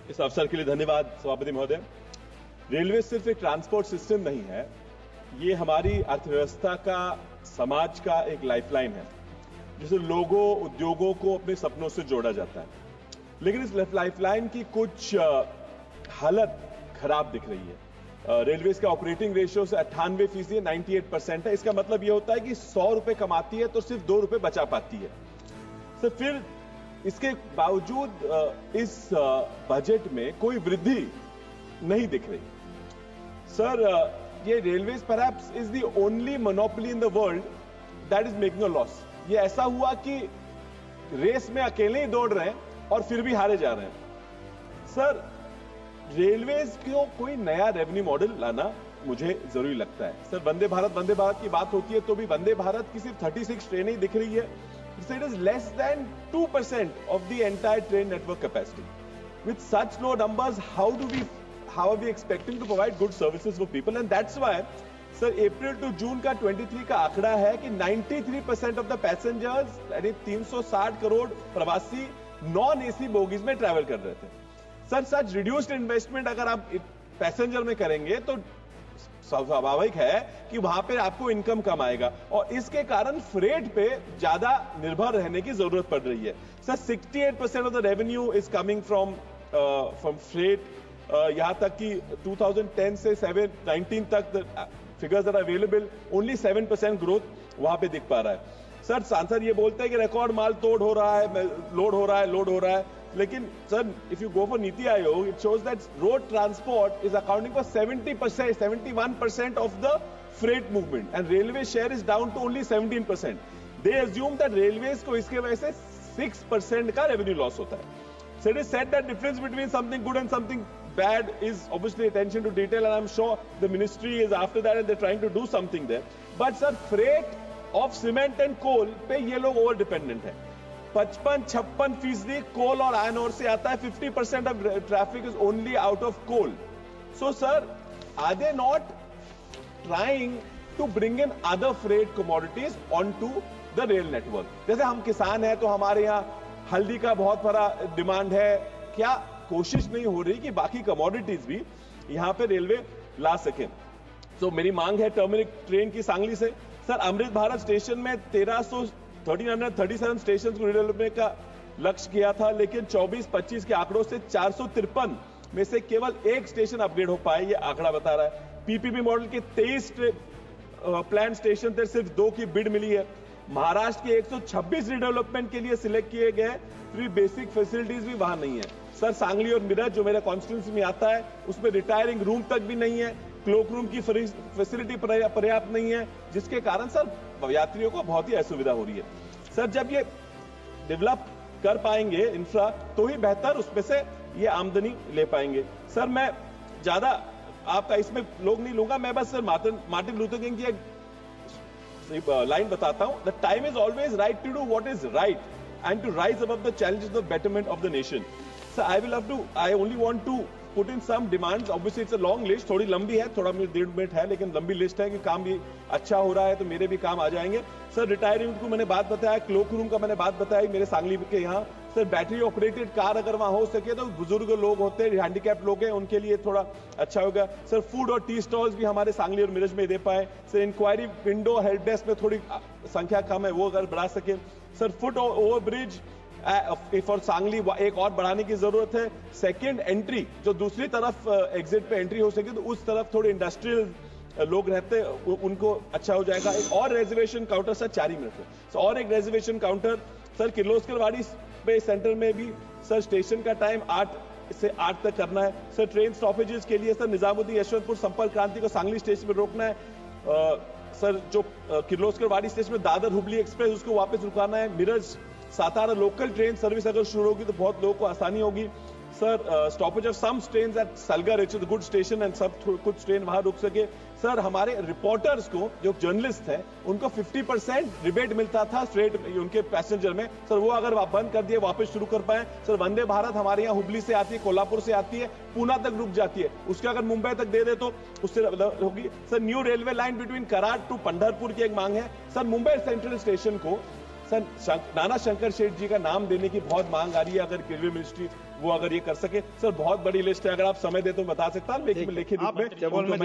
इस अवसर के लिए धन्यवाद सभापति महोदय। रेलवे सिर्फ एक ट्रांसपोर्ट सिस्टम नहीं है, ये हमारी अर्थव्यवस्था का, समाज का एक लाइफलाइन है, जिसे लोगों, उद्योगों को अपने सपनों से जोड़ा जाता है। लेकिन इस लाइफलाइन की कुछ हालत खराब दिख रही है। रेलवेज का ऑपरेटिंग रेशियो से 98% 98% है। इसका मतलब यह होता है कि 100 रुपए कमाती है तो सिर्फ 2 रुपए बचा पाती है। तो फिर इसके बावजूद इस बजट में कोई वृद्धि नहीं दिख रही। सर, ये railways perhaps is the only monopoly in the world that is making a loss. ये ऐसा हुआ कि रेस में अकेले ही दौड़ रहे हैं और फिर भी हारे जा रहे हैं। सर, रेलवेज को कोई नया रेवेन्यू मॉडल लाना मुझे जरूरी लगता है। सर, वंदे भारत की बात होती है तो भी वंदे भारत की सिर्फ 36 ट्रेनें ही दिख रही है। It is less than 2% of the entire train network capacity. With such low numbers, how are we expecting to provide good services for people? And that's why, sir, April to June का 23 का आंकड़ा है कि 93% of the passengers, यानी 360 करोड़ प्रवासी non AC bogies में travel कर रहे थे। सर, सच रिड्यूस्ड इन्वेस्टमेंट अगर आप पैसेंजर में करेंगे तो स्वाभाविक है कि वहां पे आपको इनकम कम आएगा और इसके कारण फ्रेट पे ज्यादा निर्भर रहने की जरूरत पड़ रही है। Sir, 68% of the revenue is coming from freight. यहां तक कि 2010 से 19 तक figures are available, only 7% growth वहां पे दिख पा रहा है। सर, सांसद ये बोलते हैं कि रिकॉर्ड माल लोड हो रहा है, लेकिन sir, if you go for NITI Aayog, it shows that road transport is accounting for 70%, 71% of the freight movement and railway share is down to only 17%। They assume that railways को इसके वजह से 6% का रेवेन्यू लॉस होता है। So it is said that difference between something good and something bad is obviously attention to detail, and I'm sure the ministry is after that and they're trying to do something there. But sir, freight of cement and coal पे ये लोग over dependent है। 55-56% coal और iron ore से आता है। 50% of traffic is only out of coal. So sir, are they not trying to bring in other freight commodities onto the rail network? जैसे हम किसान हैं तो हमारे यहाँ हल्दी का बहुत बड़ा डिमांड है, क्या कोशिश नहीं हो रही कि बाकी कमोडिटीज भी यहां पे रेलवे ला सके? तो मेरी मांग है टर्मरिक ट्रेन की सांगली से। सर, अमृत भारत स्टेशन में 1337 स्टेशन को रिडेवलपमेंट का लक्ष्य किया था, लेकिन 24-25 के आंकड़ों से 453 में से केवल एक स्टेशन अपग्रेड हो पाए, ये आंकड़ा बता रहा है। पीपीपी मॉडल के 23 प्लान स्टेशन थे, सिर्फ 2 की बिड मिली है। महाराष्ट्र के 126 रिडेवलपमेंट के लिए सिलेक्ट किए गए, फिर बेसिक फैसिलिटीज भी वहां नहीं है। सर, सांगली और मिरज जो मेरे कॉन्स्टिट्यूंसी में आता है, उसमें रिटायरिंग रूम तक भी नहीं है, क्लोक रूम की फैसिलिटी पर्याप्त नहीं है, जिसके कारण सर यात्रियों को बहुत ही असुविधा हो रही है। सर, जब ये डेवलप कर पाएंगे इंफ्रा, तो ही बेहतर उसमें से ये आमदनी ले पाएंगे। सर, मैं ज्यादा आपका इसमें लोग नहीं लूंगा, मैं बस सर मार्टिन लूथर किंग की एक लाइन बताता हूं। The time is always right to do what is right and to rise above the challenges of betterment of the nation. So I only want to put in some demands. Obviously it's a long list, थोड़ी लंबी है, थोड़ा मेरे 1.5 minute है, लेकिन लंबी list है कि काम भी अच्छा हो रहा है तो मेरे भी काम आ जाएंगे। सर, रिटायरिंग को मैंने बात बताया, क्लोक रूम का मैंने बात बताई मेरे सांगली के यहाँ। सर, बैटरी ऑपरेटेड कार अगर वहां हो सके तो बुजुर्ग लोग होते हैं, हैंडीकैप लोग हैं, उनके लिए थोड़ा अच्छा होगा। सर, फूड और टी स्टॉल्स भी हमारे सांगली और मिरज में दे पाए। Sir, inquiry window help desk में थोड़ी संख्या कम है, वो अगर बढ़ा सके। Sir, foot over bridge for Sangli एक और बढ़ाने की जरूरत है। सेकेंड एंट्री जो दूसरी तरफ एग्जिट पे एंट्री हो सके तो उस तरफ थोड़े इंडस्ट्रियल लोग रहते हैं, उनको अच्छा हो जाएगा। एक और रिजर्वेशन काउंटर, सर 4 ही मिनट है, और एक रिजर्वेशन काउंटर सर किर्लोस्करवाड़ी पे सेंटर में भी सर स्टेशन का टाइम 8 से 8 तक करना है। सर, ट्रेन स्टॉपेजेस के लिए सर निजामुद्दीन यशवंतपुर संपर्क क्रांति को सांगली स्टेशन पर रोकना है। सर, जो किर्लोस्करवाड़ी स्टेशन में दादर हुबली एक्सप्रेस उसको वापस रुकाना है। Miraj Satara local train service अगर शुरू होगी तो बहुत लोगों को आसानी होगी। Sir, stoppage of some train at Salgar, it's a good station and सब कुछ ट्रेन वहां रुक सके। सर, हमारे रिपोर्टर्स को जो जर्नलिस्ट हैं उनको 50% रिबेट मिलता था स्ट्रेट उनके पैसेंजर में, सर वो अगर बंद कर दिए वापस शुरू कर पाए। सर, वंदे भारत हमारे यहाँ हुबली से आती है, कोल्हापुर से आती है, पूना तक रुक जाती है, उसके अगर मुंबई तक दे दे तो उससे होगी। Sir, new railway line between Karad to Pandharpur की एक मांग है। सर, मुंबई सेंट्रल स्टेशन को सर नाना शंकर शेठ जी का नाम देने की बहुत मांग आ रही है, अगर रेलवे मिनिस्ट्री वो अगर ये कर सके। सर बहुत बड़ी लिस्ट है, अगर आप समय दे तो बता सकता हूं, लेकिन लिखित रूप में चबोल में